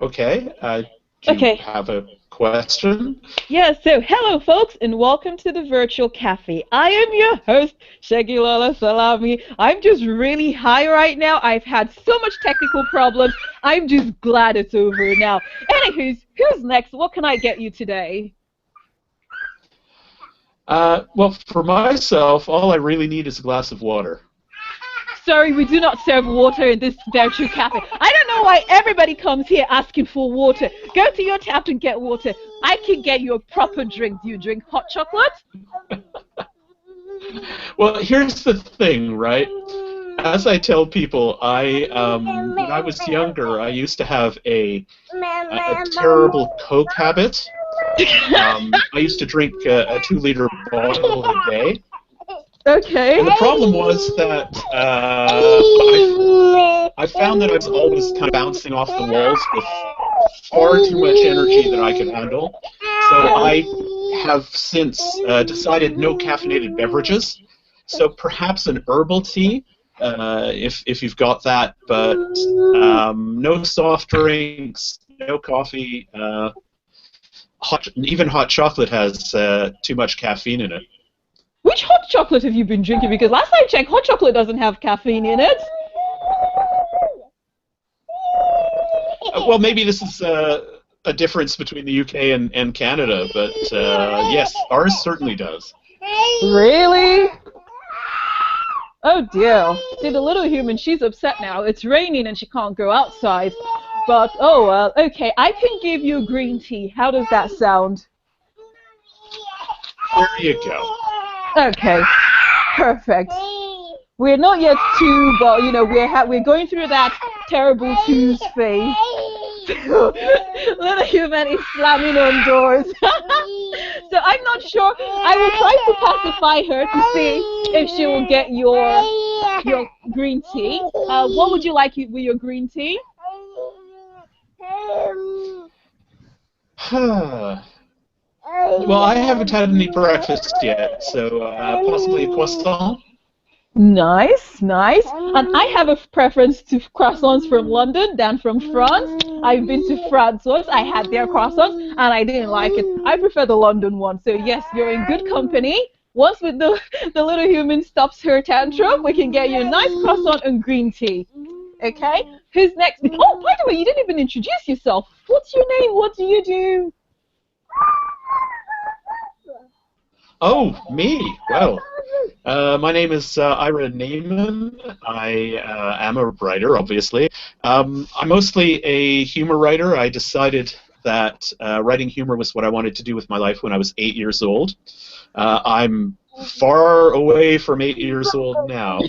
Okay. Do you Okay. have a question? Yeah, so hello folks and welcome to the virtual cafe. I am your host, Segilola Salami. I'm just really high right now. I've had so much technical problems. I'm just glad it's over now. Anywho's, who's next? What can I get you today? Well, for myself, all I really need is a glass of water. Sorry, we do not serve water in this virtual cafe. I don't know why everybody comes here asking for water. Go to your tap and get water. I can get you a proper drink. Do you drink hot chocolate? Well, here's the thing, right? As I tell people, when I was younger, I used to have a terrible Coke habit. I used to drink a 2-liter bottle a day. Okay. And the problem was that I found that I was always kind of bouncing off the walls with far too much energy that I could handle. So I have since decided no caffeinated beverages. So perhaps an herbal tea, if you've got that, but no soft drinks, no coffee. Even hot chocolate has too much caffeine in it. Which hot chocolate have you been drinking? Because last I checked, hot chocolate doesn't have caffeine in it. Well, maybe this is a difference between the UK and Canada, but yes, ours certainly does. Really? Oh dear. See, the little human, she's upset now. It's raining and she can't go outside. But, oh well, okay, I can give you green tea. How does that sound? There you go. Okay, perfect. We're not yet two, but you know we're going through that terrible twos phase. Little human is slamming on doors. So I'm not sure. I will try to pacify her to see if she will get your green tea. What would you like with your green tea? Well, I haven't had any breakfast yet, so possibly a croissant. Nice, nice. And I have a preference to croissants from London than from France. I've been to France once. I had their croissants and I didn't like it. I prefer the London one. So yes, you're in good company. Once with the little human stops her tantrum, we can get you a nice croissant and green tea. Okay? Who's next? Oh, by the way, you didn't even introduce yourself. What's your name? What do you do? Oh, me. Well, my name is Ira Nayman. I am a writer, obviously. I'm mostly a humor writer. I decided that writing humor was what I wanted to do with my life when I was 8 years old. I'm far away from 8 years old now.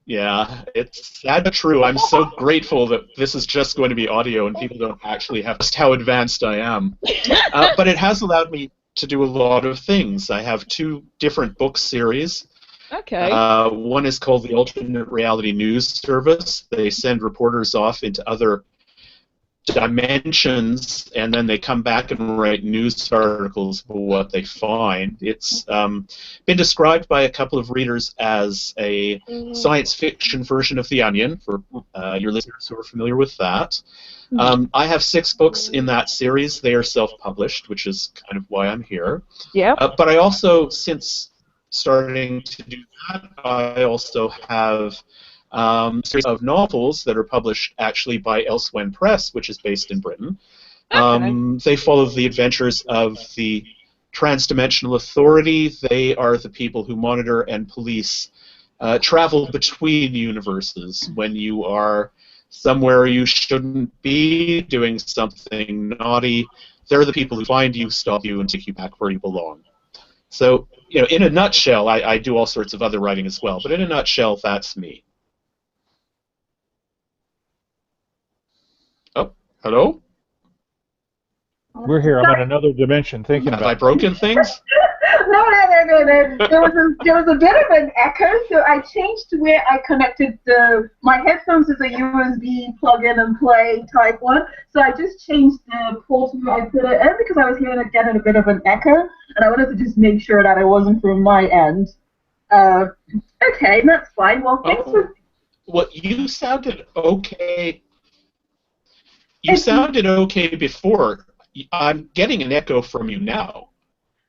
Yeah, it's sad but true. I'm so grateful that this is just going to be audio and people don't actually have just how advanced I am. But it has allowed me to do a lot of things. I have 2 different book series. Okay. One is called the Alternate Reality News Service. They send reporters off into other dimensions, and then they come back and write news articles about what they find. It's been described by a couple of readers as a science fiction version of The Onion, for your listeners who are familiar with that. I have 6 books in that series. They are self-published, which is kind of why I'm here. Yeah. But I also, since starting to do that, I also have a series of novels that are published actually by Elsewhen Press, which is based in Britain. Okay. They follow the adventures of the Transdimensional Authority. They are the people who monitor and police travel between universes. When you are somewhere you shouldn't be, doing something naughty, they're the people who find you, stop you, and take you back where you belong. So, you know, in a nutshell, I do all sorts of other writing as well, but in a nutshell, that's me. Oh, hello? We're here. I'm in another dimension thinking Have about I broken things? No. There was a bit of an echo, so I changed to where I connected my headphones is a USB plug-in and play type one. So I just changed the port where I put it in because I was getting a bit of an echo, and I wanted to just make sure that it wasn't from my end. Okay, that's fine. Well, thanks for. Well, you sounded okay. You sounded okay before. I'm getting an echo from you now.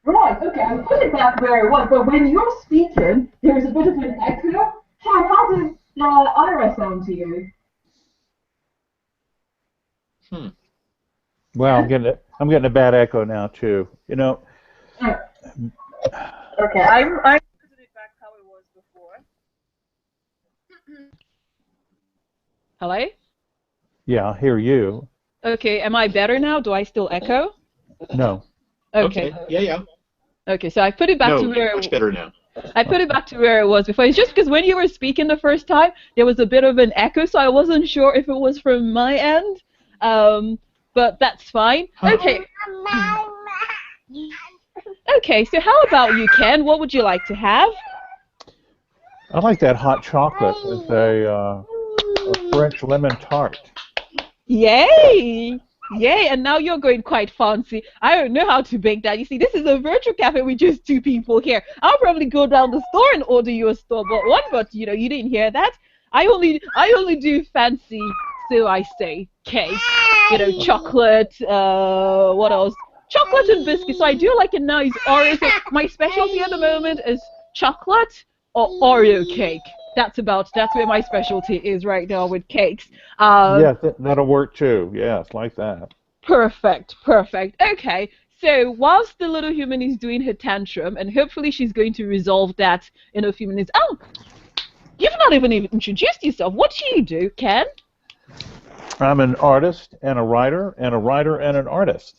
Right, okay, I put it back where it was, but when you're speaking, there's a bit of an echo. How does Ira sound to you? Well, I'm getting a bad echo now too. You know. Okay, I put it back how it was before. Hello? Yeah, I hear you. Okay, am I better now? Do I still echo? No. Okay. Yeah. Okay, so I put it back No, to where much better now. I put it back to where it was before. It's just because when you were speaking the first time, there was a bit of an echo, so I wasn't sure if it was from my end. But that's fine. Okay. Okay, so how about you, Ken? What would you like to have? I like that hot chocolate with a French lemon tart. Yay! Yay, and now you're going quite fancy. I don't know how to bake that. You see, this is a virtual cafe with just 2 people here. I'll probably go down the store and order you a store-bought one, but you know, you didn't hear that. I only do fancy, so I say, cake. You know, chocolate, what else? Chocolate and biscuits. So I do like a nice Oreo. So my specialty at the moment is chocolate or Oreo cake. That's where my specialty is right now with cakes. Yes, that'll work too. Yes, like that. Perfect. Okay, so whilst the little human is doing her tantrum, and hopefully she's going to resolve that in a few minutes. Oh, you've not even introduced yourself. What do you do, Ken? I'm an artist and a writer and an artist.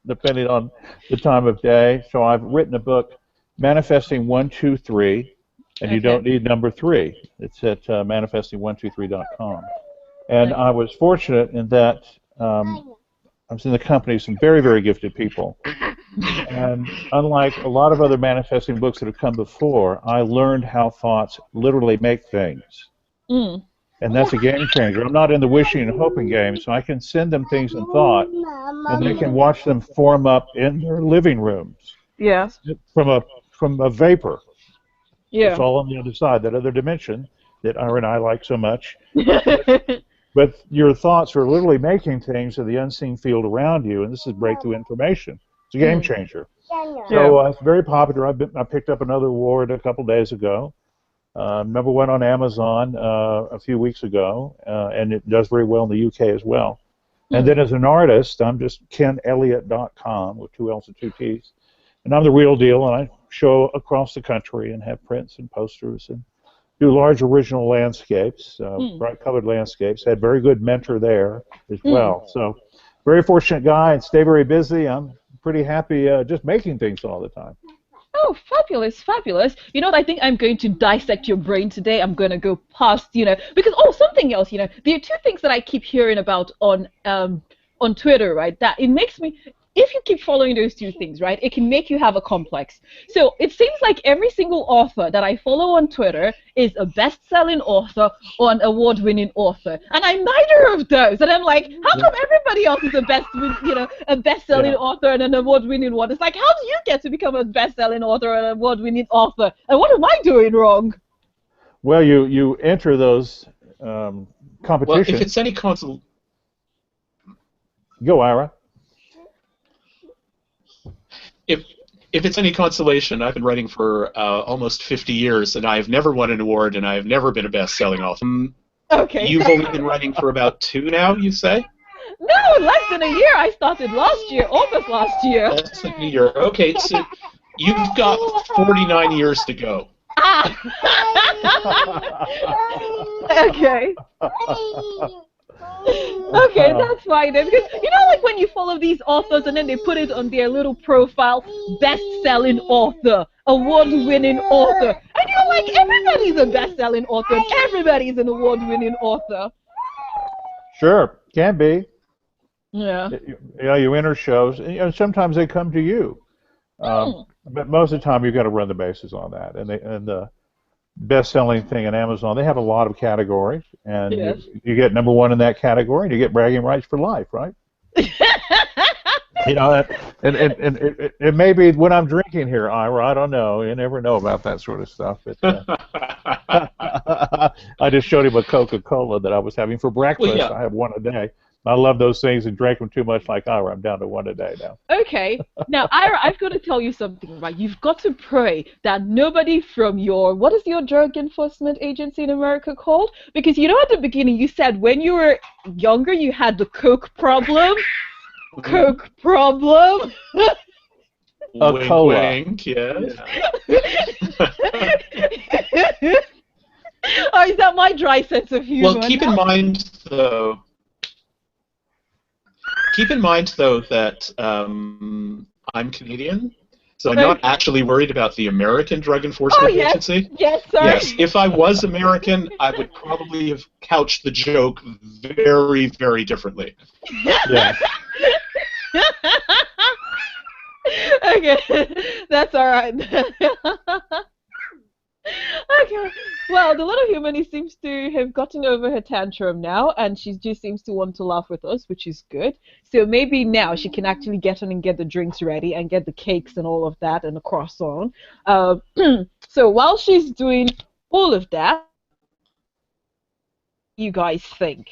Depending on the time of day. So I've written a book, Manifesting 123, and you don't need number 3. It's at manifesting123.com. And I was fortunate in that I was in the company of some very, very gifted people. And unlike a lot of other manifesting books that have come before, I learned how thoughts literally make things. And that's a game changer. I'm not in the wishing and hoping game, so I can send them things in thought, and they can watch them form up in their living rooms. Yes. From a vapor. Yeah. It's all on the other side, that other dimension that Ira and I like so much. But your thoughts are literally making things in the unseen field around you, and this is breakthrough information. It's a game changer. So it's very popular. I picked up another award a couple days ago. Number 1 on Amazon a few weeks ago, and it does very well in the UK as well. And then as an artist, I'm just KenElliott.com with 2 L's and 2 T's. And I'm the real deal, and I show across the country and have prints and posters and do large original landscapes, bright colored landscapes. Had very good mentor there as well. So very fortunate guy and stay very busy. I'm pretty happy just making things all the time. Oh, fabulous. You know what, I think I'm going to dissect your brain today. I'm going to go past, because, something else, there are 2 things that I keep hearing about on Twitter, right, that it makes me, if you keep following those 2 things, right, it can make you have a complex. So it seems like every single author that I follow on Twitter is a best-selling author or an award-winning author, and I'm neither of those. And I'm like, how come everybody else is a best-selling author and an award-winning one? It's like, how do you get to become a best-selling author or an award-winning author? And what am I doing wrong? Well, you enter those competitions. Well, if it's any consolation. Go, Ira. If it's any consolation, I've been writing for almost 50 years, and I've never won an award, and I've never been a best-selling author. Okay. You've only been writing for about 2 now, you say? No, less than a year. I started last year, August last year. Less than a year. Okay, so you've got 49 years to go. Okay. Okay, that's fine then, because like when you follow these authors and then they put it on their little profile, best-selling author, award-winning author, and you're like, everybody's a best-selling author, everybody's an award-winning author. Sure, can be. Yeah. You enter shows, and sometimes they come to you, but most of the time you've got to run the bases on that, and the best-selling thing on Amazon, they have a lot of categories, and you get number 1 in that category, and you get bragging rights for life, right? And it may be when I'm drinking here, Ira, I don't know. You never know about that sort of stuff. But, I just showed him a Coca-Cola that I was having for breakfast. Well, yeah. I have one a day. I love those things and drank them too much like Ira. I'm down to one a day now. Okay. Now, Ira, I've got to tell you something, right? You've got to pray that nobody from what is your drug enforcement agency in America called? Because you know at the beginning you said when you were younger you had the Coke problem. Coke problem. A Wink, cola. wink, yes. Oh, is that my dry sense of humor? Well, keep in mind though that I'm Canadian, so I'm not actually worried about the American Drug Enforcement Agency. Yes, sorry. Yes, if I was American, I would probably have couched the joke very, very differently. Yeah. Okay, that's all right. Okay, well, the little human seems to have gotten over her tantrum now, and she just seems to want to laugh with us, which is good. So maybe now she can actually get on and get the drinks ready and get the cakes and all of that and the croissant. So while she's doing all of that, you guys think?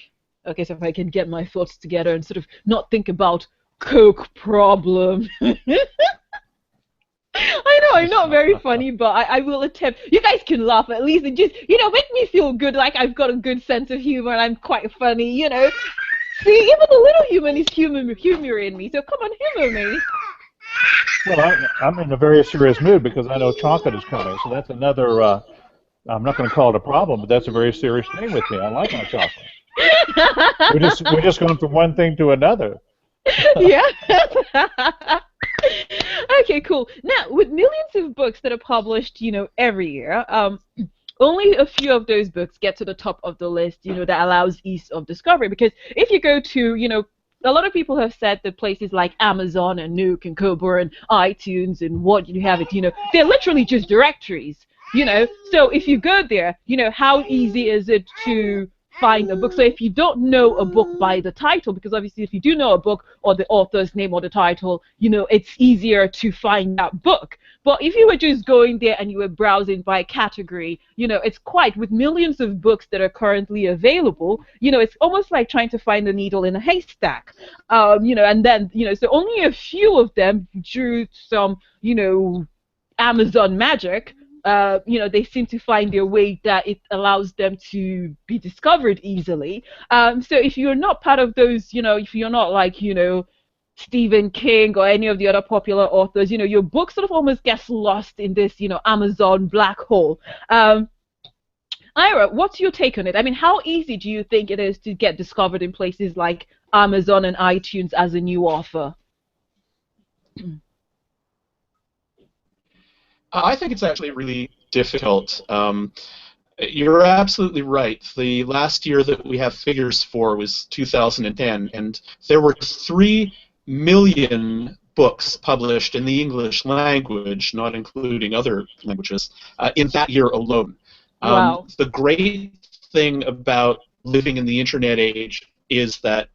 Okay, so if I can get my thoughts together and sort of not think about Coke problem. I know I'm not very funny, but I will attempt. You guys can laugh at least and just, make me feel good, like I've got a good sense of humor and I'm quite funny, See, even the little human is humoring me, so come on, humor me. Well, I'm in a very serious mood because I know chocolate is coming, so that's another, I'm not going to call it a problem, but that's a very serious thing with me. I like my chocolate. We're just going from one thing to another. Yeah. Okay, cool. Now, with millions of books that are published, every year, only a few of those books get to the top of the list, that allows ease of discovery. Because if you go to, a lot of people have said that places like Amazon and Nook and Kobo and iTunes and what you have it, they're literally just directories, So if you go there, how easy is it to find a book? So if you don't know a book by the title, because obviously if you do know a book or the author's name or the title, it's easier to find that book. But if you were just going there and you were browsing by category, it's quite, with millions of books that are currently available, it's almost like trying to find a needle in a haystack. And then, so only a few of them, through some, Amazon magic, they seem to find their way that it allows them to be discovered easily. So if you're not part of those, if you're not like, Stephen King or any of the other popular authors, your book sort of almost gets lost in this, Amazon black hole. Ira, what's your take on it? I mean, how easy do you think it is to get discovered in places like Amazon and iTunes as a new author? I think it's actually really difficult. You're absolutely right. The last year that we have figures for was 2010, and there were 3 million books published in the English language, not including other languages, in that year alone. Wow. The great thing about living in the internet age is that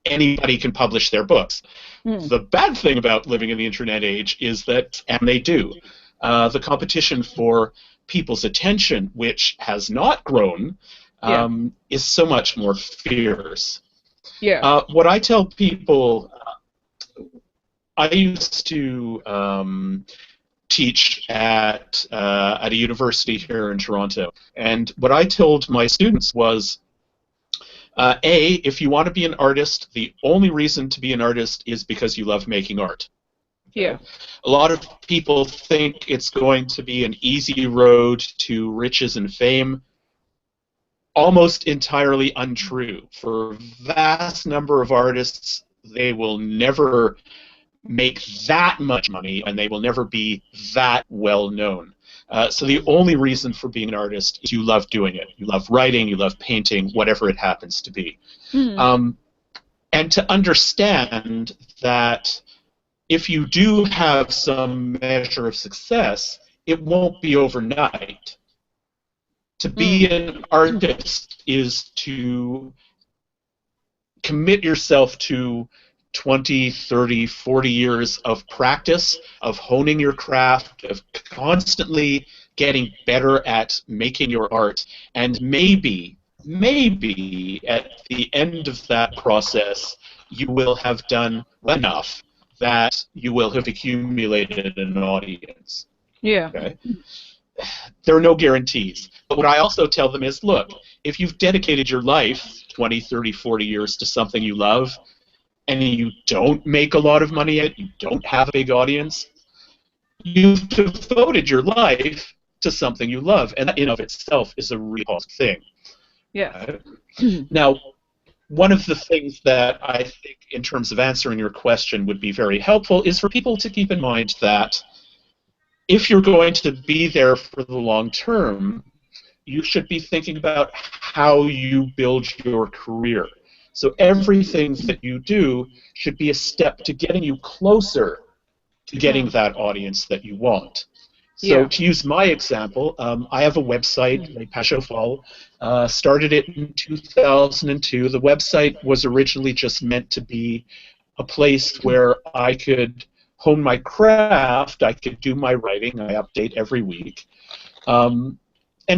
anybody can publish their books. The bad thing about living in the internet age is that, and they do, the competition for people's attention, which has not grown, is so much more fierce. Yeah. What I tell people, I used to teach at a university here in Toronto, and what I told my students was, if you want to be an artist, the only reason to be an artist is because you love making art. Yeah. A lot of people think it's going to be an easy road to riches and fame. Almost entirely untrue. For a vast number of artists, they will never make that much money, and they will never be that well known. So the only reason for being an artist is you love doing it. You love writing, you love painting, whatever it happens to be. And to understand that if you do have some measure of success, it won't be overnight. To be an artist is to commit yourself to 20, 30, 40 years of practice, of honing your craft, of constantly getting better at making your art, and maybe at the end of that process, you will have done well enough that you will have accumulated an audience. Yeah. Okay? There are no guarantees. But what I also tell them is, look, if you've dedicated your life 20, 30, 40 years to something you love, and you don't make a lot of money at it, you don't have a big audience, you've devoted your life to something you love, and that in of itself is a really positive thing. Yeah. Now, one of the things that I think, in terms of answering your question, would be very helpful is for people to keep in mind that if you're going to be there for the long term, you should be thinking about how you build your career. So everything that you do should be a step to getting you closer to getting that audience that you want. So to use my example, I have a website, Les Pages Folles, started it in 2002. The website was originally just meant to be a place where I could hone my craft, I could do my writing, I update every week. And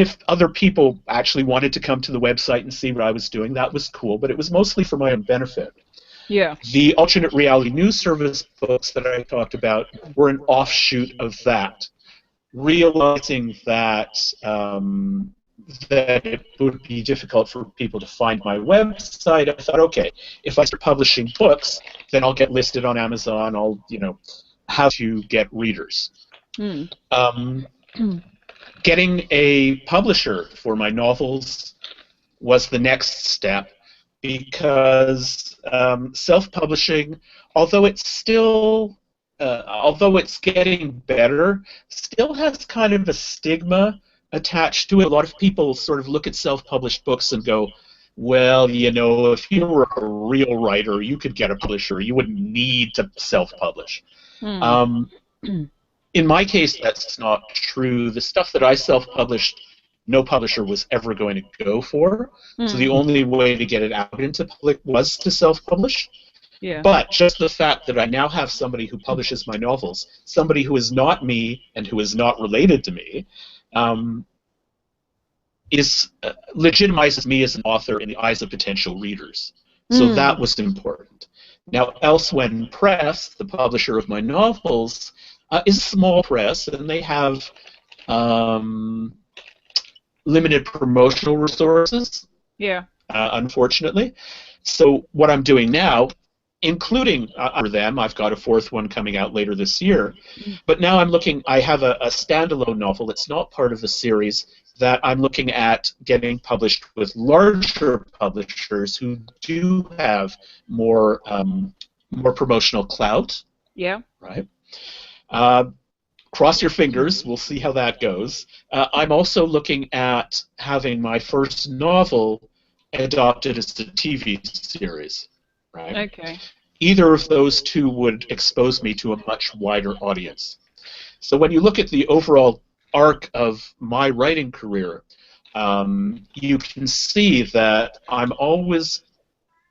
if other people actually wanted to come to the website and see what I was doing, that was cool, but it was mostly for my own benefit. Yeah. The alternate reality news service books that I talked about were an offshoot of that. Realizing that that it would be difficult for people to find my website, I thought, okay, if I start publishing books, then I'll get listed on Amazon. I'll, have to get readers. Getting a publisher for my novels was the next step, because self-publishing, although it's getting better, still has kind of a stigma attached to it. A lot of people sort of look at self-published books and go, well, if you were a real writer, you could get a publisher. You wouldn't need to self-publish. In my case, that's not true. The stuff that I self-published, no publisher was ever going to go for. So the only way to get it out into public was to self-publish. Yeah. But just the fact that I now have somebody who publishes my novels, somebody who is not me and who is not related to me, legitimizes me as an author in the eyes of potential readers. So that was important. Now, Elsewhen Press, the publisher of my novels, is a small press, and they have limited promotional resources. Yeah. Unfortunately. So what I'm doing now, including for them, I've got a fourth one coming out later this year. But now I have a standalone novel. It's not part of the series that I'm looking at getting published with larger publishers who do have more promotional clout. Yeah. Right. Cross your fingers. We'll see how that goes. I'm also looking at having my first novel adopted as a TV series. Right. Okay. Either of those two would expose me to a much wider audience. So when you look at the overall arc of my writing career, you can see that I'm always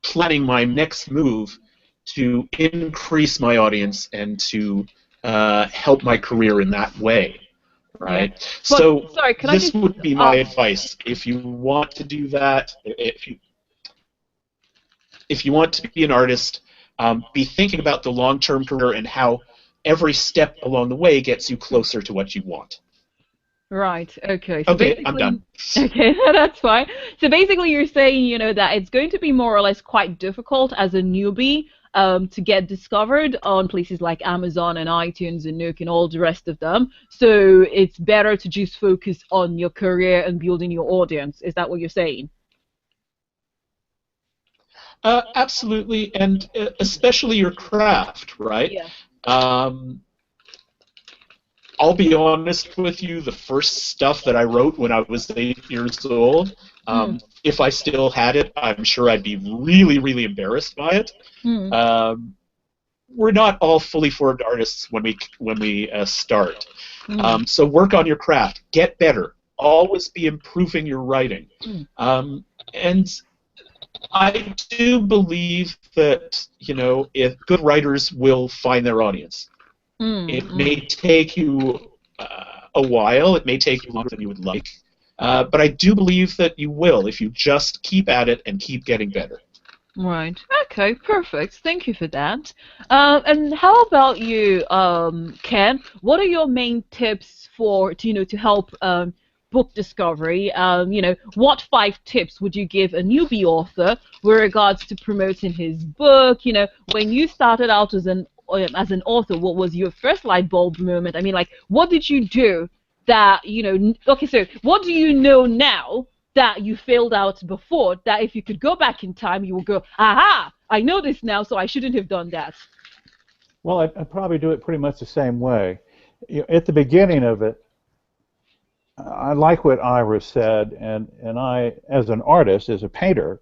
planning my next move to increase my audience and to help my career in that way. Right? Yeah. So sorry, this would be my advice. If you want to do that, if you want to be an artist, be thinking about the long-term career and how every step along the way gets you closer to what you want. Right, okay. So okay, I'm done. Okay, that's fine. So basically you're saying, that it's going to be more or less quite difficult as a newbie to get discovered on places like Amazon and iTunes and Nook and all the rest of them. So it's better to just focus on your career and building your audience. Is that what you're saying? Absolutely, and especially your craft, right? Yeah. I'll be honest with you, the first stuff that I wrote when I was 8 years old, if I still had it, I'm sure I'd be really, really embarrassed by it. We're not all fully formed artists when we start. So work on your craft. Get better. Always be improving your writing. And I do believe that, if good writers will find their audience. It may take you a while. It may take you longer than you would like. But I do believe that you will if you just keep at it and keep getting better. Right. Okay, perfect. Thank you for that. And how about you, Ken? What are your main tips to help book discovery? What 5 tips would you give a newbie author with regards to promoting his book? When you started out as an author, what was your first light bulb moment? I mean, like, what did you do that, okay, so what do you know now that you failed out before, that if you could go back in time, you would go, aha, I know this now, so I shouldn't have done that? Well, I'd probably do it pretty much the same way. At the beginning of it, I like what Ira said, and I, as an artist, as a painter,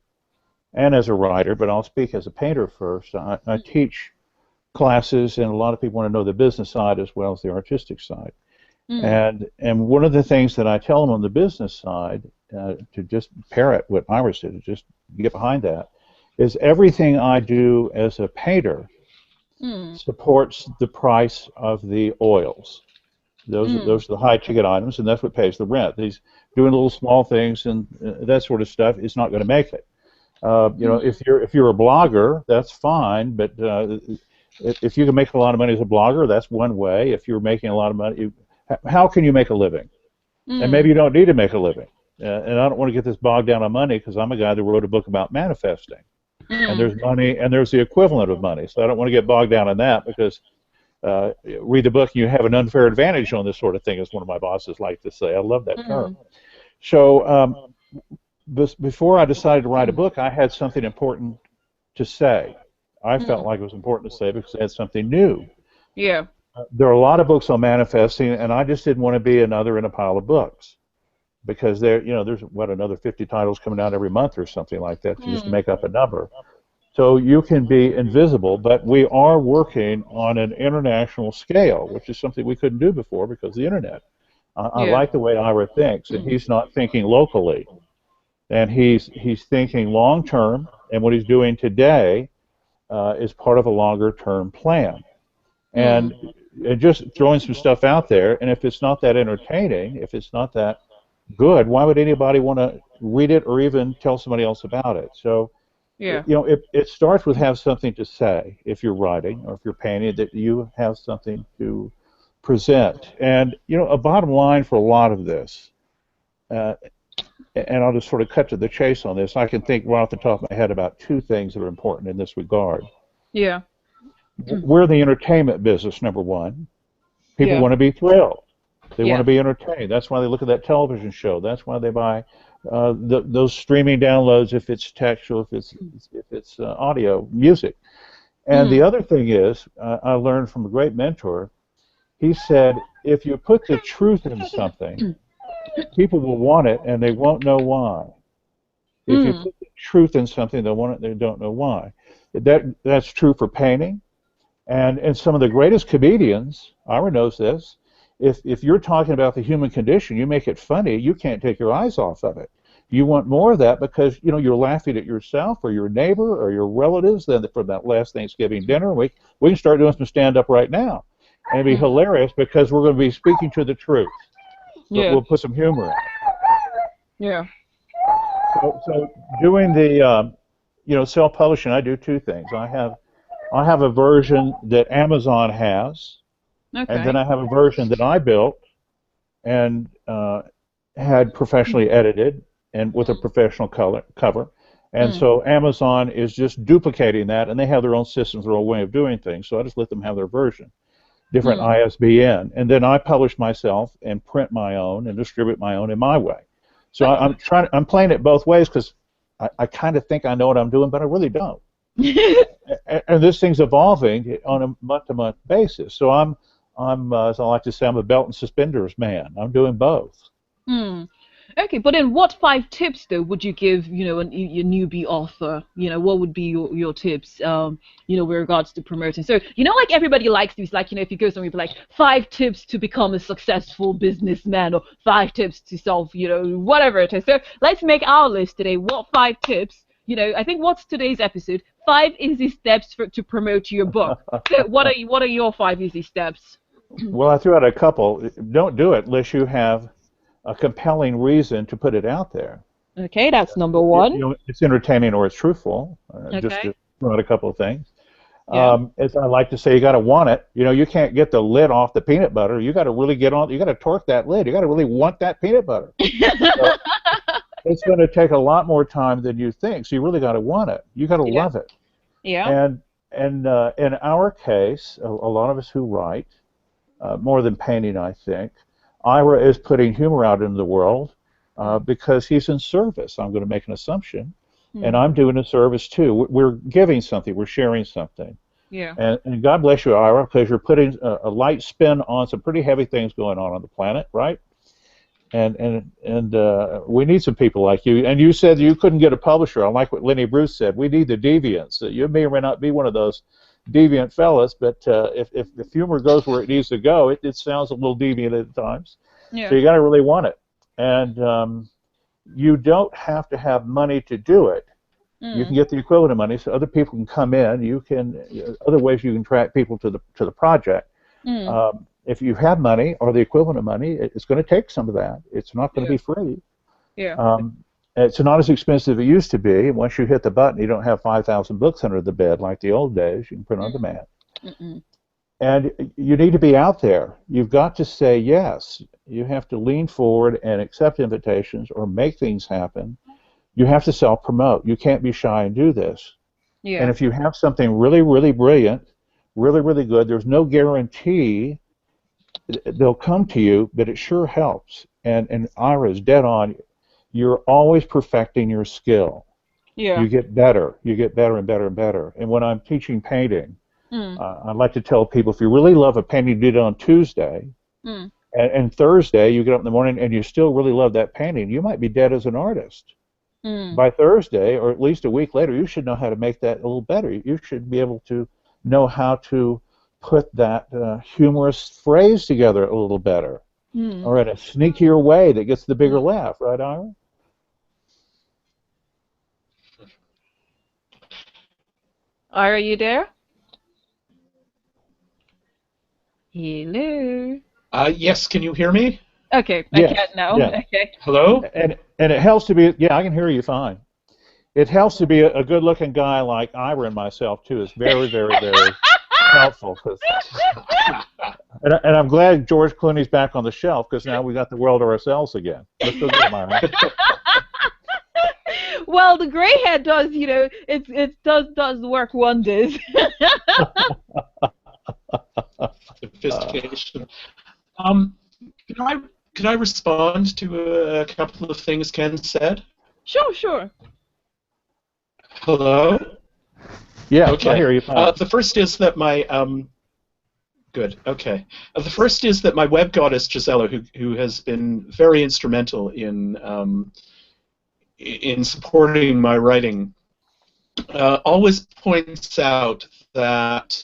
and as a writer, but I'll speak as a painter first, I teach classes, and a lot of people want to know the business side as well as the artistic side. And one of the things that I tell them on the business side, to just parrot what Ira said, to just get behind that, is everything I do as a painter supports the price of the oils. Those are the high ticket items, and that's what pays the rent. These doing little small things and that sort of stuff is not going to make it. If you're a blogger, that's fine, but if you can make a lot of money as a blogger, that's one way. If you're making a lot of money, how can you make a living? And maybe you don't need to make a living. And I don't want to get this bogged down on money because I'm a guy that wrote a book about manifesting. And there's money and there's the equivalent of money. So I don't want to get bogged down in that because read the book and you have an unfair advantage on this sort of thing, as one of my bosses like to say. I love that term. So before I decided to write a book, I had something important to say. I felt like it was important to say because I had something new. Yeah. There are a lot of books on manifesting, and I just didn't want to be another in a pile of books because there's another 50 titles coming out every month or something like that just to make up a number. So you can be invisible, but we are working on an international scale, which is something we couldn't do before because of the internet. I like the way Ira thinks, and he's not thinking locally, and he's thinking long term, and what he's doing today is part of a longer term plan. And just throwing some stuff out there, and if it's not that entertaining, if it's not that good, why would anybody want to read it or even tell somebody else about it? So, it starts with have something to say if you're writing or if you're painting, that you have something to present. And, a bottom line for a lot of this, and I'll just sort of cut to the chase on this, I can think right off the top of my head about 2 things that are important in this regard. Yeah. We're the entertainment business, number one. People want to be thrilled. They want to be entertained. That's why they look at that television show. That's why they buy those streaming downloads, if it's textual, if it's audio, music. And the other thing is, I learned from a great mentor, he said, if you put the truth in something, people will want it and they won't know why. If you put the truth in something, they'll want it, they don't know why. That's true for painting. And some of the greatest comedians, Ira knows this, if you're talking about the human condition, you make it funny, you can't take your eyes off of it. You want more of that because, you're laughing at yourself or your neighbor or your relatives from that last Thanksgiving dinner. We can start doing some stand-up right now. And it'd be hilarious because we're going to be speaking to the truth. But we'll put some humor in it. Yeah. So doing the, self-publishing, I do 2 things. I have a version that Amazon has, and then I have a version that I built and had professionally edited and with a professional cover. And so Amazon is just duplicating that, and they have their own systems, their own way of doing things, so I just let them have their version, different ISBN. And then I publish myself and print my own and distribute my own in my way. So I'm playing it both ways because I kind of think I know what I'm doing, but I really don't. And this thing's evolving on a month-to-month basis. So I'm as I like to say, I'm a belt and suspenders man. I'm doing both. Okay, but then what 5 tips though would you give, a newbie author? What would be your tips, with regards to promoting? So, like everybody likes these, like, if you go somewhere, you'd be like 5 tips to become a successful businessman, or 5 tips to solve, whatever it is. So let's make our list today. What 5 tips? I think what's today's episode? 5 easy steps to promote your book. So what are your 5 easy steps? Well, I threw out a couple. Don't do it unless you have a compelling reason to put it out there. Okay, that's number You one. know, it's entertaining or it's truthful. Just Okay. to throw out a couple of things. Yeah. As I like to say, you got to want it. You know, you can't get the lid off the peanut butter. You got to really get on. You got to torque that lid. You got to really want that peanut butter. So it's going to take a lot more time than you think. So you really got to want it. You got to Yeah. love it. Yeah. And in our case, a lot of us who write, more than painting, I think, Ira is putting humor out into the world because he's in service. I'm going to make an assumption. And I'm doing a service too. We're giving something. We're sharing something. Yeah. And God bless you, Ira, because you're putting a light spin on some pretty heavy things going on the planet, right? And we need some people like you. And you said you couldn't get a publisher. I like what Lenny Bruce said. We need the deviants. You may or may not be one of those deviant fellas, but if the humor goes where it needs to go, it sounds a little deviant at times. Yeah. So you got to really want it. And you don't have to have money to do it. You can get the equivalent of money, so other people can come in. You can other ways you can attract people to the project. If you have money or the equivalent of money, it's going to take some of that. It's not going to be free. Yeah. It's not as expensive as it used to be. Once you hit the button, you don't have 5,000 books under the bed like the old days. You can print on demand. And you need to be out there. You've got to say yes. You have to lean forward and accept invitations or make things happen. You have to self-promote. You can't be shy and do this. Yeah. And if you have something really, really brilliant, really, really good, there's no guarantee they'll come to you, but it sure helps. And Ira is dead on. You're always perfecting your skill. Yeah. You get better. You get better and better and better. And when I'm teaching painting, I like to tell people, if you really love a painting you did on Tuesday, and Thursday you get up in the morning and you still really love that painting, you might be dead as an artist. By Thursday, or at least a week later, you should know how to make that a little better. You should be able to know how to put that humorous phrase together a little better, or in a sneakier way that gets the bigger laugh, right, Ira? Ira, you there? Hello. Yes, can you hear me? Okay, Yes, I can't now. yeah. Okay. Hello? And it helps to be, yeah, I can hear you fine. It helps to be a good-looking guy like Ira and myself, too. It's very, very, very helpful. And I'm glad George Clooney's back on the shelf, because now we got the world to ourselves again. Let's go get him, Ira. Well, the gray hair does, it does work wonders. Sophistication. Can I respond to a couple of things Ken said? Sure. Hello? Yeah, Okay. I hear you fine. The first is that my good. Okay. The first is that my web goddess Gisela, who has been very instrumental in supporting my writing, always points out that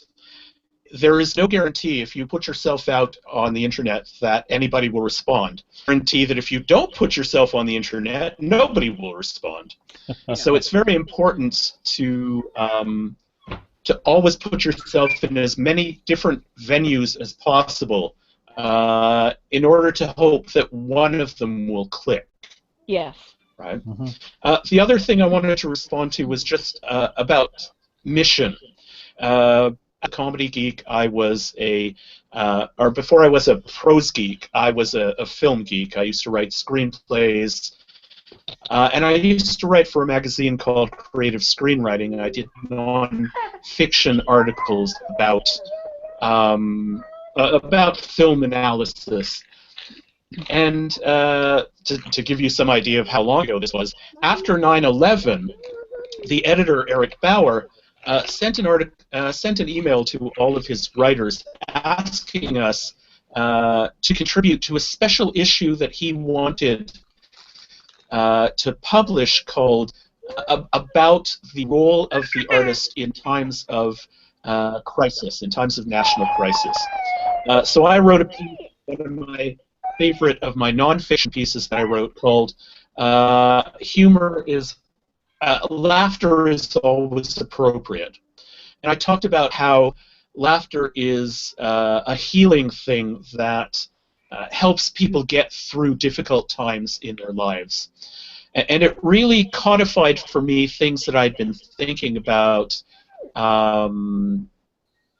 there is no guarantee if you put yourself out on the internet that anybody will respond. Guarantee that if you don't put yourself on the internet, nobody will respond. So it's very important to always put yourself in as many different venues as possible in order to hope that one of them will click. Yes. Right. The other thing I wanted to respond to was just about mission. A comedy geek, I was or before I was a prose geek, I was a film geek. I used to write screenplays, and I used to write for a magazine called Creative Screenwriting, and I did non-fiction articles about film analysis. And to give you some idea of how long ago this was, after 9/11, the editor Eric Bauer sent an email to all of his writers asking us to contribute to a special issue that he wanted to publish called about the role of the artist in times of crisis, in times of national crisis. So I wrote a piece, one of my favorite of my nonfiction pieces that I wrote, called Laughter is Always Appropriate. And I talked about how laughter is a healing thing that helps people get through difficult times in their lives. And it really codified for me things that I'd been thinking about,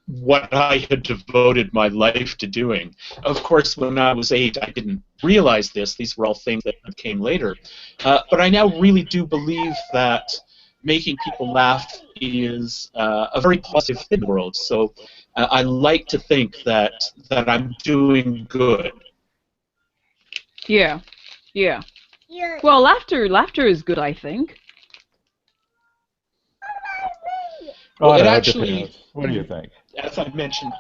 what I had devoted my life to doing. Of course, when I was 8, I didn't realize this. These were all things that came later. But I now really do believe that making people laugh is a very positive thing in the world. So I like to think that I'm doing good. Yeah. Yeah. Well, laughter is good, I think. Well, Oh, it no, it actually, depends. What do you think? as I mentioned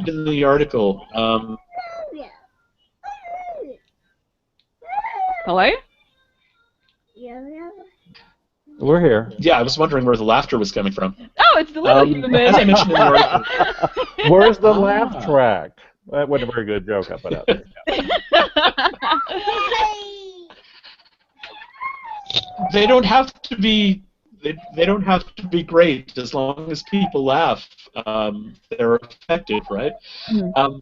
in the article, Hello? We're here. yeah, I was wondering where the laughter was coming from. Oh, it's the little human. As I mentioned in the article, Where's the laugh track? That wasn't a very good joke I put out there. they don't have to be. They don't have to be great as long as people laugh. They're effective, right? Mm.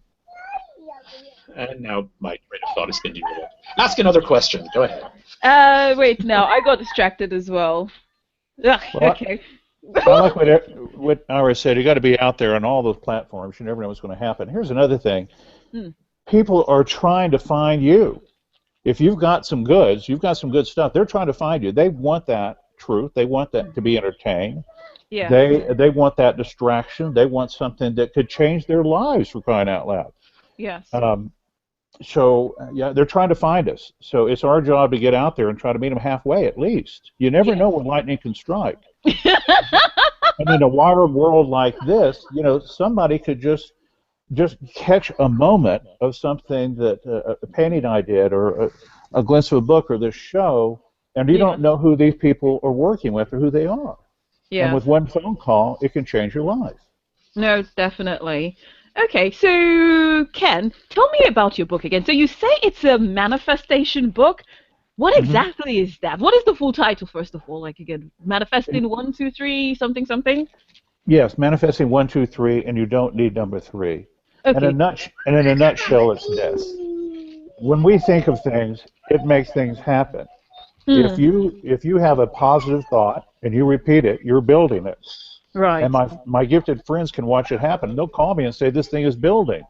And now my train of thought has been derailed. Ask another question. Go ahead. Wait, no, I got distracted as well. Ugh, Well, okay. I like what Ira said. You got to be out there on all those platforms. You never know what's going to happen. Here's another thing. People are trying to find you. If you've got some goods, you've got some good stuff. They're trying to find you. They want that truth. They want that to be entertained. Yeah. They want that distraction. They want something that could change their lives, for crying out loud. Yes. So yeah, they're trying to find us. So it's our job to get out there and try to meet them halfway at least. You never know when lightning can strike. And in a wider world like this, you know, somebody could just catch a moment of something that a painting I did, or a glimpse of a book, or this show, and you don't know who these people are working with or who they are. Yeah. And with one phone call, it can change your life. No, definitely. Okay, so Ken, tell me about your book again. So you say it's a manifestation book. What exactly is that? What is the full title, first of all? Like, again, Manifesting 1, 2, 3, something, something? Yes, manifesting 1, 2, 3, and you don't need number 3. Okay. And in a nutshell, it's this. When we think of things, it makes things happen. If you have a positive thought and you repeat it, you're building it. Right. And my gifted friends can watch it happen. They'll call me and say, this thing is building.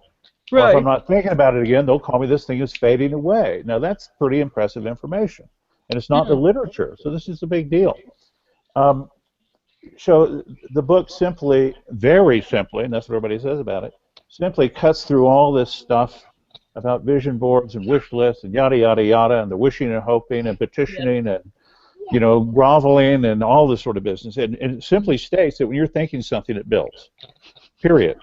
Or Right. if I'm not thinking about it again, they'll call me, this thing is fading away. Now, that's pretty impressive information. And it's not the literature, so this is a big deal. So the book simply, very simply, and that's what everybody says about it, simply cuts through all this stuff about vision boards and wish lists and yada, yada, yada, and the wishing and hoping and petitioning and, you know, groveling and all this sort of business. And it simply states that when you're thinking something, it builds. Period.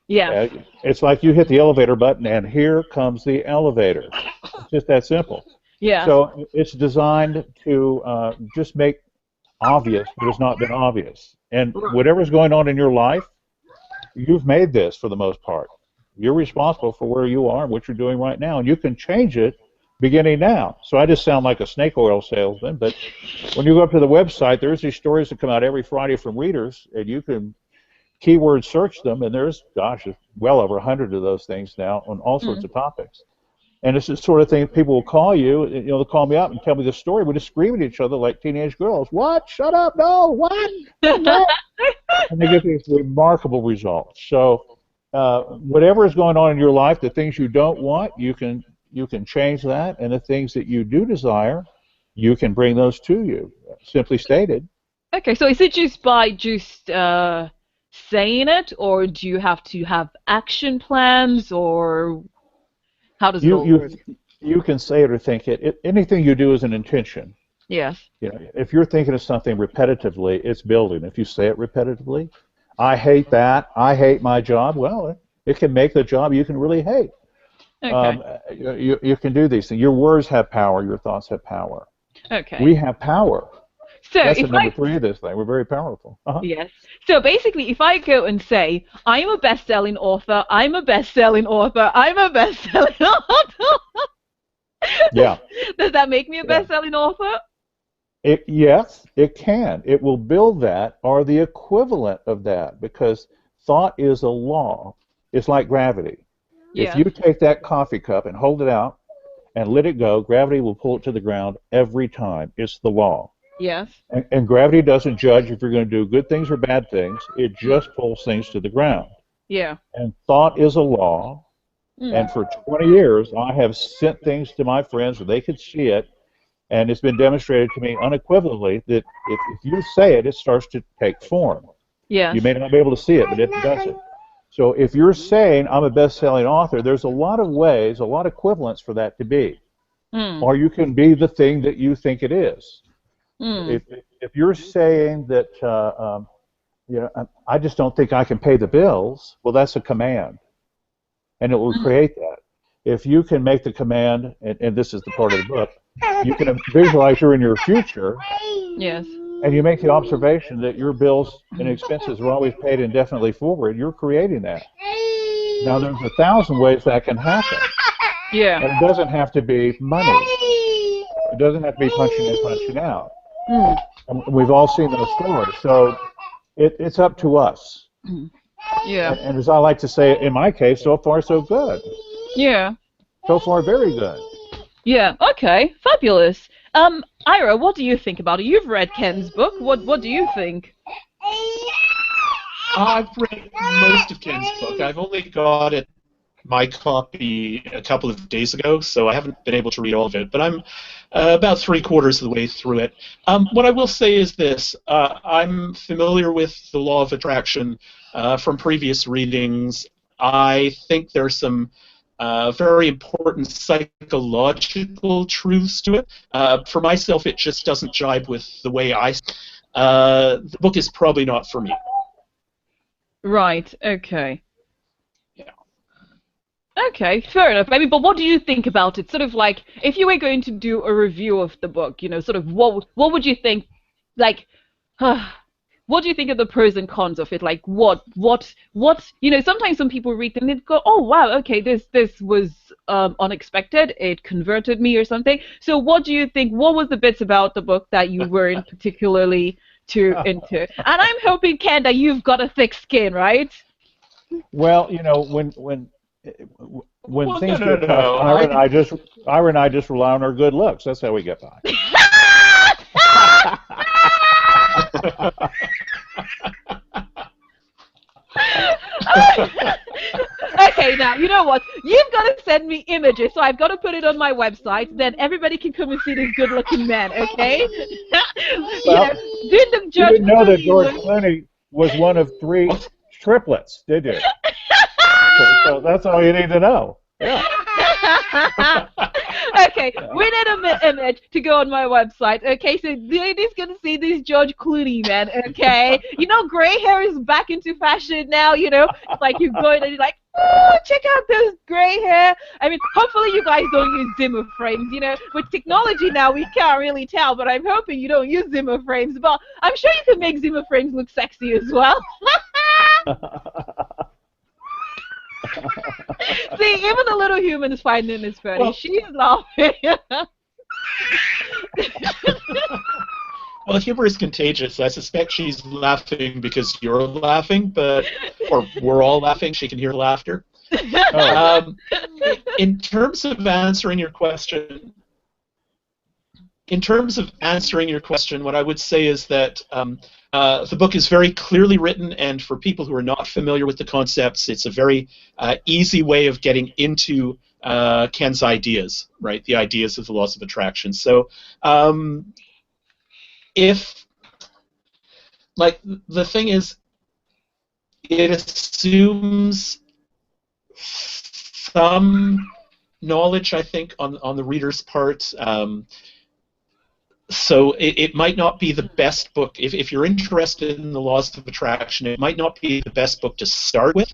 Yeah. It's like you hit the elevator button and here comes the elevator. It's just that simple. Yeah. So it's designed to just make obvious what has not been obvious. And whatever's going on in your life, you've made this for the most part. You're responsible for where you are and what you're doing right now, and you can change it beginning now. So I just sound like a snake oil salesman, but when you go up to the website, there's these stories that come out every Friday from readers, and you can keyword search them, and there's, gosh, well over 100 of those things now on all sorts of topics. And it's the sort of thing people will call you, you know, they'll call me up and tell me the story. We just scream at each other like teenage girls. What? Shut up! No! What? No! And they get these remarkable results. So whatever is going on in your life, the things you don't want, you can change that, and the things that you do desire, you can bring those to you. Simply stated. Okay, so is it just by saying it, or do you have to have action plans, or how does it all work? You can say it or think it. Anything you do is an intention. Yes. You know, if you're thinking of something repetitively, it's building. If you say it repetitively, I hate that, I hate my job, well, it can make the job you can really hate. Okay. You can do these things. Your words have power, your thoughts have power. Okay. We have power. So That's if the number 3 of this thing. We're very powerful. Yes. So basically, if I go and say, I'm a best-selling author, I'm a best-selling author, I'm a best-selling author, Yeah. does that make me a best-selling author? Yes, it can. It will build that or the equivalent of that, because thought is a law. It's like gravity. Yeah. If you take that coffee cup and hold it out and let it go, gravity will pull it to the ground every time. It's the law. Yes. And gravity doesn't judge if you're going to do good things or bad things. It just pulls things to the ground. Yeah. And thought is a law. And for 20 years, I have sent things to my friends so they could see it. And it's been demonstrated to me unequivocally that if you say it, it starts to take form. Yes. You may not be able to see it, but it does it. So if you're saying I'm a best-selling author, there's a lot of ways, a lot of equivalents for that to be. Or you can be the thing that you think it is. If you're saying that, I just don't think I can pay the bills, well, that's a command, and it will create that. If you can make the command, and this is the part of the book, you can visualize you're in your future. Yes. And you make the observation that your bills and expenses are always paid indefinitely forward. You're creating that. Now, there's 1,000 ways that can happen. Yeah. And it doesn't have to be money. It doesn't have to be punching in, punching out. And we've all seen those stories. So it's up to us. Yeah. And as I like to say, in my case, so far so good. Yeah. So far, very good. Yeah. Okay. Fabulous. Ira, what do you think about it? You've read Ken's book. What do you think? I've read most of Ken's book. I've only got my copy a couple of days ago, so I haven't been able to read all of it, but I'm about 3/4 of the way through it. What I will say is this. I'm familiar with the law of attraction from previous readings. I think there's some very important psychological truths to it. For myself, it just doesn't jibe with the way the book is probably not for me. Right. Okay. Yeah. Okay, fair enough. I mean, but what do you think about it? Sort of like, if you were going to do a review of the book, sort of what would you think? Like, what do you think of the pros and cons of it? Like, what? Sometimes some people read them and they go, oh wow, okay, this was unexpected. It converted me or something. So, what do you think? What was the bits about the book that you weren't particularly too into? And I'm hoping, Ken, that you've got a thick skin, right? Well, when things get tough, Ira and I just rely on our good looks. That's how we get by. Okay, now, you know what? You've got to send me images, so I've got to put it on my website, then everybody can come and see this good-looking man, okay? Well, did the judge you didn't know that George Clooney was one of 3 triplets, did you? So that's all you need to know. Yeah. Okay, we need an image to go on my website. Okay, so lady's gonna see this George Clooney man. Okay, gray hair is back into fashion now. It's like you go in and you're like, oh, check out this gray hair. I mean, hopefully you guys don't use Zimmer frames. With technology now we can't really tell, but I'm hoping you don't use Zimmer frames. But I'm sure you can make Zimmer frames look sexy as well. See, even the little human is finding this funny. Well, She's laughing. Well, humor is contagious. I suspect she's laughing because you're laughing, or we're all laughing. She can hear laughter. In terms of answering your question, what I would say is that the book is very clearly written, and for people who are not familiar with the concepts, it's a very easy way of getting into Ken's ideas, right? The ideas of the laws of attraction. So, the thing is, it assumes some knowledge, I think, on the reader's part. So it might not be the best book. If you're interested in the laws of attraction, it might not be the best book to start with.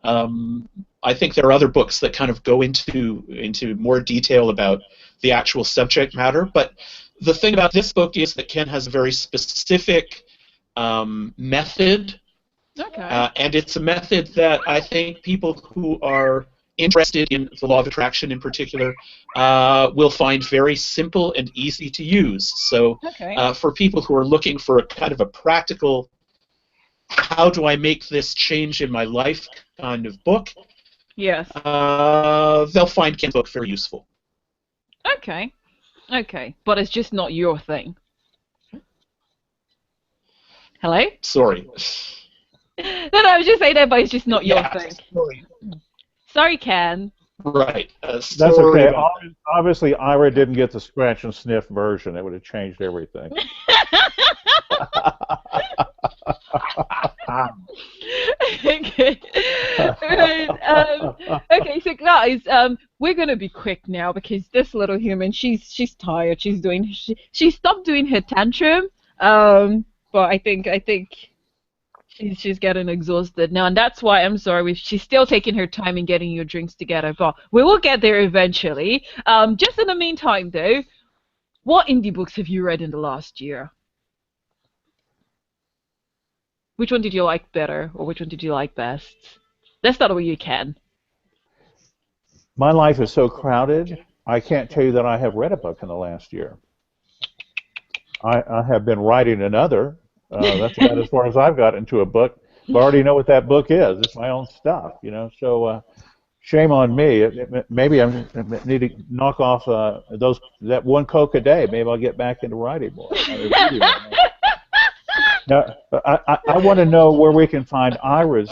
I think there are other books that kind of go into more detail about the actual subject matter. But the thing about this book is that Ken has a very specific method. Okay. And it's a method that I think people who are interested in the law of attraction in particular will find very simple and easy to use. So Okay. for people who are looking for a kind of a practical how do I make this change in my life kind of book, Yes. they'll find Ken's book very useful. Okay. Okay. But it's just not your thing. Hello? Sorry. No, I was just saying that, but it's just not your thing. Sorry. Sorry, Ken. Right. That's Sorry okay. about Obviously, Ira didn't get the scratch and sniff version. It would have changed everything. Okay. Okay, so guys, we're gonna be quick now because this little human, she's tired. She stopped doing her tantrum. But I think she's getting exhausted now, and that's why I'm sorry. She's still taking her time in getting your drinks together, but we will get there eventually. Just in the meantime, though, what indie books have you read in the last year? Which one did you like better, or which one did you like best? Let's start with you, Ken. My life is so crowded, I can't tell you that I have read a book in the last year. I have been writing another. That's about as far as I've got into a book. But I already know what that book is. It's my own stuff, you know. So shame on me. Maybe I need to knock off that one Coke a day. Maybe I'll get back into writing more. Now, I want to know where we can find Ira's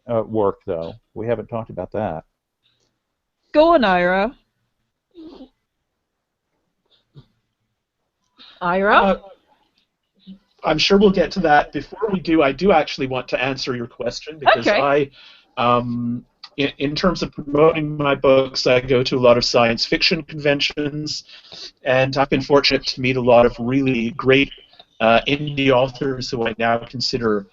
work, though. We haven't talked about that. Go on, Ira. Ira? I'm sure we'll get to that. Before we do, I do actually want to answer your question because Okay. In terms of promoting my books, I go to a lot of science fiction conventions, and I've been fortunate to meet a lot of really great indie authors who I now consider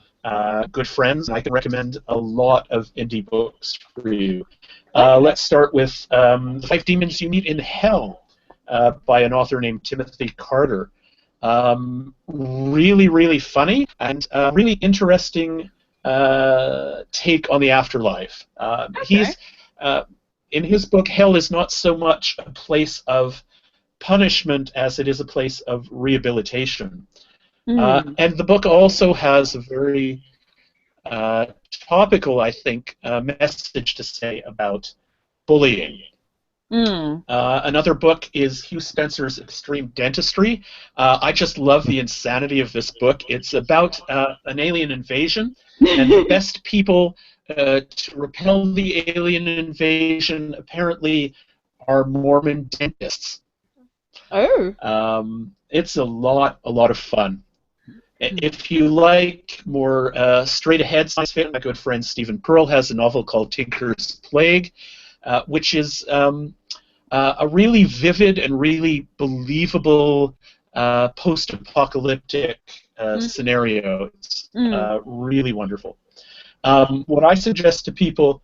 good friends. I can recommend a lot of indie books for you. Let's start with The Five Demons You Meet in Hell by an author named Timothy Carter. Really, really funny and really interesting take on the afterlife. He's in his book, Hell is not so much a place of punishment as it is a place of rehabilitation. And the book also has a very topical, I think, message to say about bullying. Another book is Hugh Spencer's Extreme Dentistry. I just love the insanity of this book. It's about an alien invasion, and the best people to repel the alien invasion apparently are Mormon dentists. It's a lot of fun. If you like more straight-ahead science fiction, my good friend Stephen Pearl has a novel called Tinker's Plague, which is a really vivid and really believable post-apocalyptic scenario. It's really wonderful. What I suggest to people,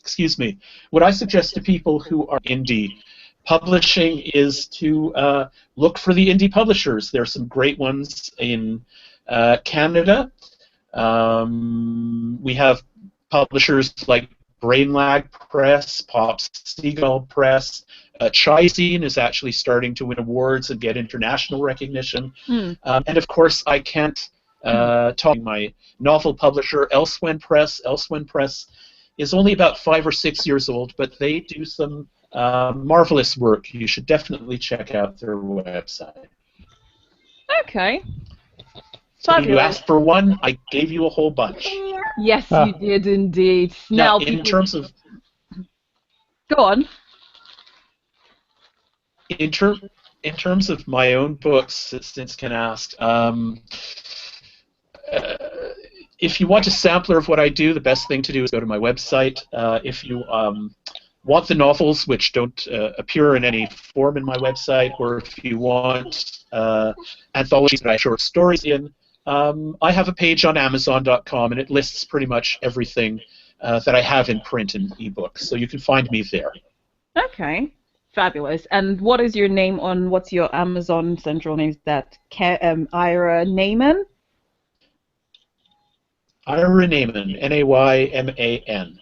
excuse me, what I suggest to people who are indie publishing is to look for the indie publishers. There are some great ones in Canada. We have publishers like Brainlag Press, Pop Seagull Press. Chizine is actually starting to win awards and get international recognition. And of course, I can't talk my novel publisher, Elsewhen Press. Elsewhen Press is only about 5 or 6 years old, but they do some marvelous work. You should definitely check out their website. Okay. So you asked for one, I gave you a whole bunch. Yes, you did indeed. Now, in terms of... Go on. In terms of my own books, since Ken asked, if you want a sampler of what I do, the best thing to do is go to my website. If you want the novels, which don't appear in any form in my website, or if you want anthologies that I short stories in, I have a page on Amazon.com, and it lists pretty much everything that I have in print and ebooks, so you can find me there. Okay, fabulous. And what is your name on, what's your Amazon central name? Is that Ira Nayman? Ira Nayman, Nayman.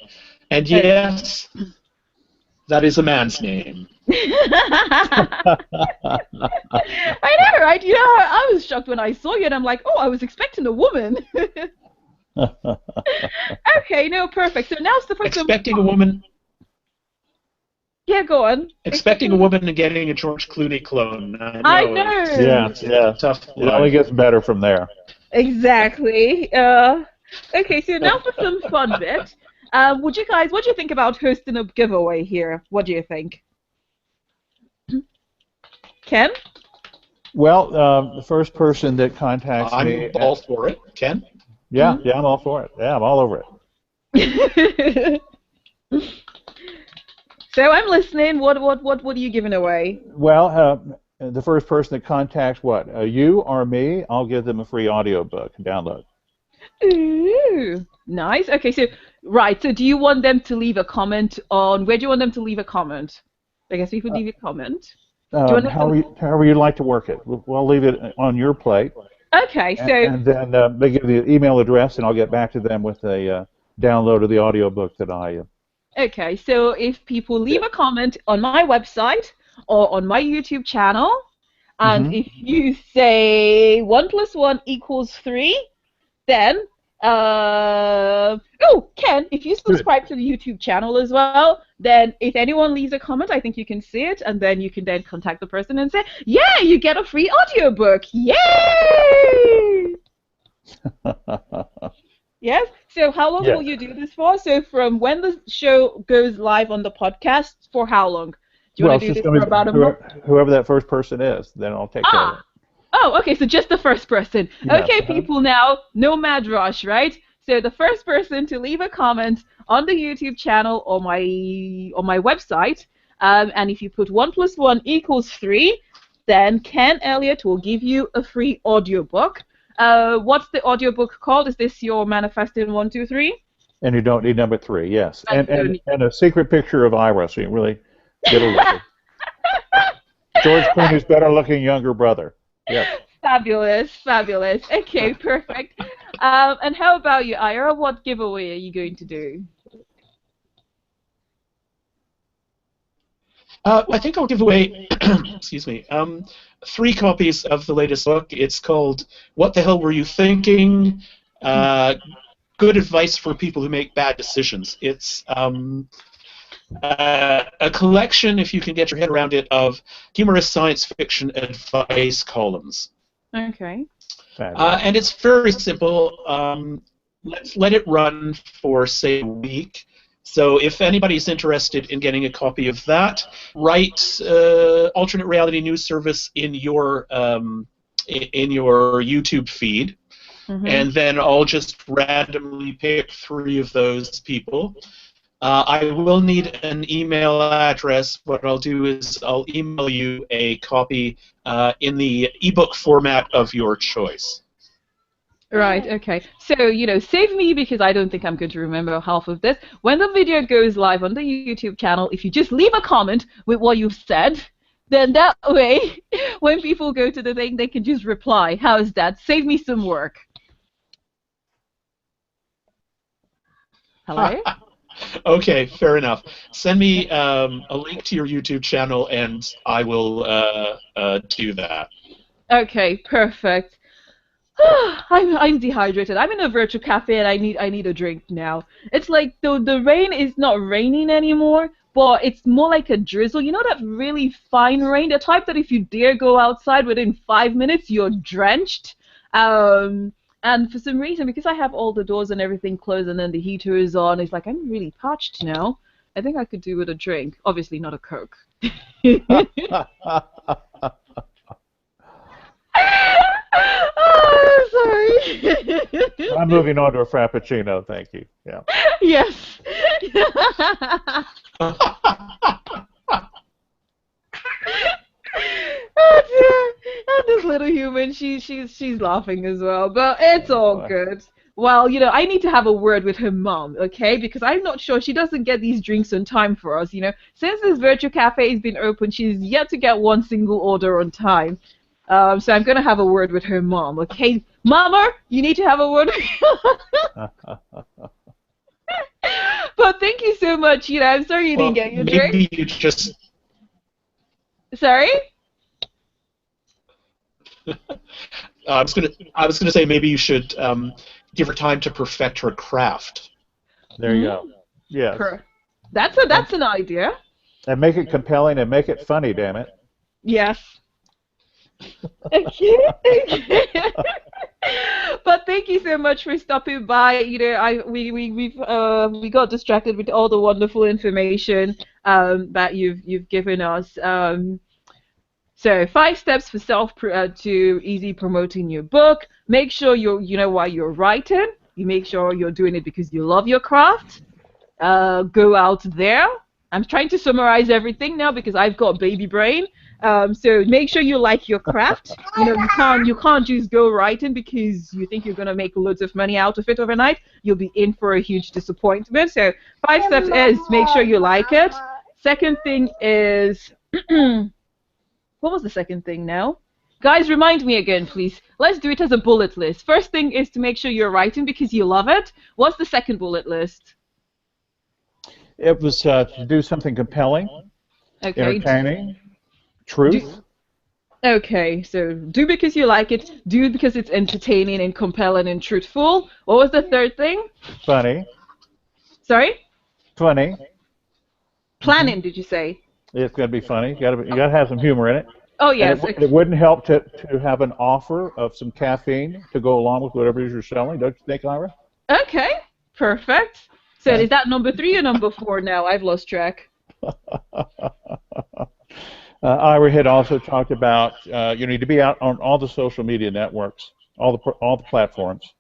And yes, that is a man's name. I know, right? You know, I was shocked when I saw you, and I'm like, oh, I was expecting a woman. Okay, no, perfect. So now's the first Expecting a woman. Yeah, go on. Expecting a woman and getting a George Clooney clone. I know. know. Yeah. Tough It only life. gets better from there. Exactly. Okay, so now for some fun bit. What do you think about hosting a giveaway here? What do you think? Ken? Well, the first person that contacts me, I'm all for it. Ken? yeah, I'm all for it. Yeah, I'm all over it. So I'm listening. What are you giving away? Well, the first person that contacts you or me, I'll give them a free audiobook download. Ooh, nice. Okay, so right. So do you want them to leave a comment on where do you want them to leave a comment? I guess we could leave a comment. Do you want them However you'd like to work it. We'll leave it on your plate. Okay, so And then they give the email address, and I'll get back to them with a download of the audiobook that I. Okay, so if people leave a comment on my website or on my YouTube channel, and if you say 1 + 1 = 3, then Ken, if you subscribe to the YouTube channel as well, then if anyone leaves a comment, I think you can see it, and then you can then contact the person and say, yeah, you get a free audiobook. Yay! Yes. So how long will you do this for? So from when the show goes live on the podcast, for how long? Do you want to do this for about a month? Whoever that first person is, then I'll take care of it. Oh, okay, so just the first person. Yeah, okay, people, now, no mad rush, right? So the first person to leave a comment on the YouTube channel or my website, and if you put 1 + 1 = 3, then Ken Elliott will give you a free audiobook. What's the audiobook called? Is this your Manifesting 1, 2, 3? And you don't need number 3, yes. And a secret picture of Ira, so you really get a look at George Clooney's better-looking younger brother. Yes. Fabulous, fabulous. Okay, perfect. And how about you, Ira? What giveaway are you going to do? I think I'll give away, excuse me, 3 copies of the latest book. It's called What the Hell Were You Thinking? Good Advice for People Who Make Bad Decisions. It's a collection, if you can get your head around it, of humorous science fiction advice columns. Okay. And it's very simple. Let's let it run for, say, a week. So if anybody's interested in getting a copy of that, write alternate reality news service in your YouTube feed, and then I'll just randomly pick 3 of those people. I will need an email address. What I'll do is I'll email you a copy in the ebook format of your choice. Right, okay. So, save me because I don't think I'm going to remember half of this. When the video goes live on the YouTube channel, if you just leave a comment with what you've said, then that way, when people go to the thing, they can just reply. How's that? Save me some work. Hello? Okay, fair enough. Send me a link to your YouTube channel, and I will do that. Okay, perfect. I'm dehydrated. I'm in a virtual cafe, and I need a drink now. It's like the rain is not raining anymore, but it's more like a drizzle. You know that really fine rain, the type that if you dare go outside within 5 minutes, you're drenched. And for some reason, because I have all the doors and everything closed and then the heater is on, it's like I'm really parched now. I think I could do with a drink. Obviously not a Coke. Oh, sorry. I'm moving on to a Frappuccino, thank you. Yeah. Yes. Oh dear. And this little human, she's laughing as well, but it's all good. Well, I need to have a word with her mom, okay? Because I'm not sure she doesn't get these drinks on time for us, Since this virtual cafe has been open, she's yet to get one single order on time. So I'm going to have a word with her mom, okay? Mama, you need to have a word with But thank you so much. I'm sorry you didn't get your drink. Maybe you just... Sorry? I was gonna say maybe you should give her time to perfect her craft. There you go. Yes. That's an idea. And make it compelling and make it funny, damn it. Yes. Okay. But thank you so much for stopping by. You know, we got distracted with all the wonderful information that you've given us. So 5 steps for to easy promoting your book. Make sure you know why you're writing. You make sure you're doing it because you love your craft. Go out there. I'm trying to summarize everything now because I've got baby brain. So make sure you like your craft. You know, you can't just go writing because you think you're gonna make loads of money out of it overnight. You'll be in for a huge disappointment. So 5 steps is make sure you like it. Second thing is what was the second thing now? Guys, remind me again, please. Let's do it as a bullet list. First thing is to make sure you're writing because you love it. What's the second bullet list? It was to do something compelling, entertaining, truth. Okay, so do because you like it, do because it's entertaining and compelling and truthful. What was the third thing? Funny. Sorry? Funny. Planning, did you say? It's going to be funny. You got to have some humor in it. Oh, yes. And it wouldn't help to have an offer of some caffeine to go along with whatever it is you're selling, don't you think, Ira? Okay, perfect. So is that number 3 or number 4 now? I've lost track. Ira had also talked about you need to be out on all the social media networks, all the platforms.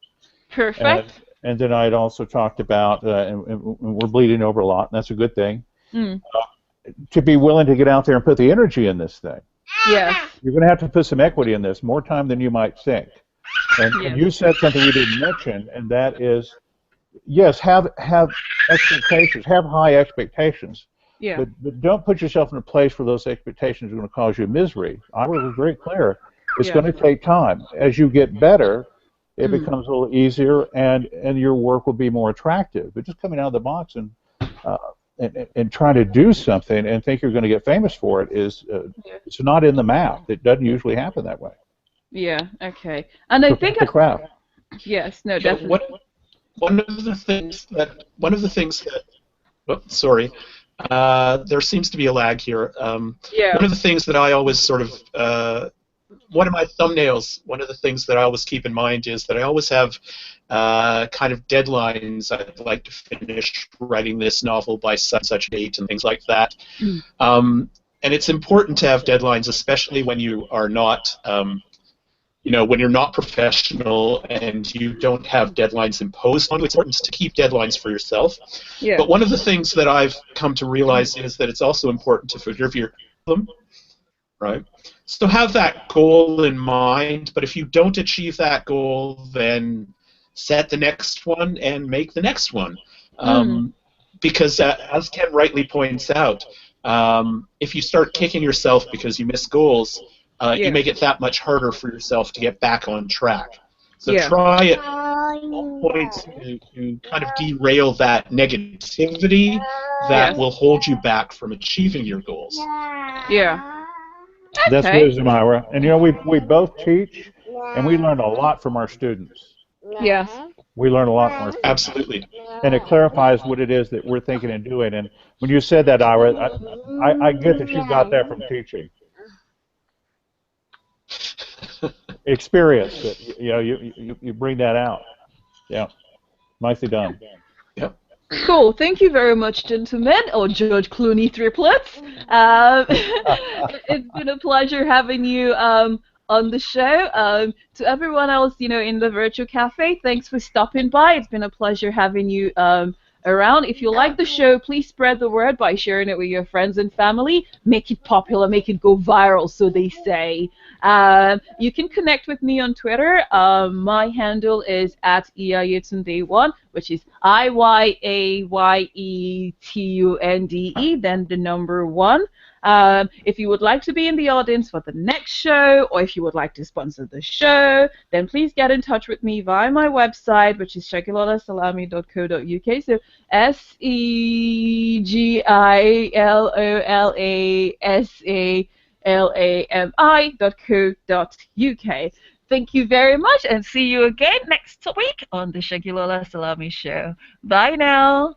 Perfect. And then I had also talked about, and we're bleeding over a lot, and that's a good thing, to be willing to get out there and put the energy in this thing. Yes. You're going to have to put some equity in this, more time than you might think. And you said something we didn't mention, and that is, yes, have expectations, have high expectations. Yeah. But don't put yourself in a place where those expectations are going to cause you misery. I was very clear. It's going to take time. As you get better, it becomes a little easier, and your work will be more attractive. But just coming out of the box and trying to do something and think you're going to get famous for it is it's not in the math. It doesn't usually happen that way. Yeah. Okay. And I think the craft. Yes. No. Definitely. One of the things that. Oh, sorry. There seems to be a lag here. Yeah. One of the things that I always sort of, one of my thumbnails, one of the things that I always keep in mind is that I always have kind of deadlines. I'd like to finish writing this novel by such date and things like that. And it's important to have deadlines, especially when you are not, when you're not professional and you don't have deadlines imposed on you. It's important to keep deadlines for yourself. Yeah. But one of the things that I've come to realize is that it's also important to forgive them, right? So have that goal in mind, but if you don't achieve that goal, then set the next one and make the next one. Because as Ken rightly points out, if you start kicking yourself because you miss goals, you make it that much harder for yourself to get back on track. So try at all points to kind of derail that negativity that will hold you back from achieving your goals. Yeah. That's wisdom, Ira. And we both teach, and we learn a lot from our students. Yes. We learn a lot from our students. Absolutely. And it clarifies what it is that we're thinking and doing. And when you said that, Ira, I get that you got that from teaching. Experience that you bring that out. Yeah, nicely done. Yep. Cool. Thank you very much, gentlemen, or George Clooney triplets. It's been a pleasure having you on the show. To everyone else, in the virtual cafe, thanks for stopping by. It's been a pleasure having you around. If you like the show, please spread the word by sharing it with your friends and family. Make it popular, make it go viral, so they say. You can connect with me on Twitter. My handle is @Iyayetunde1, which is IYAYETUNDE, then the number 1. If you would like to be in the audience for the next show, or if you would like to sponsor the show, then please get in touch with me via my website, which is segilolasalami.co.uk. So SEGILOLASALAMI.co.uk. Thank you very much, and see you again next week on the Segilola Salami Show. Bye now.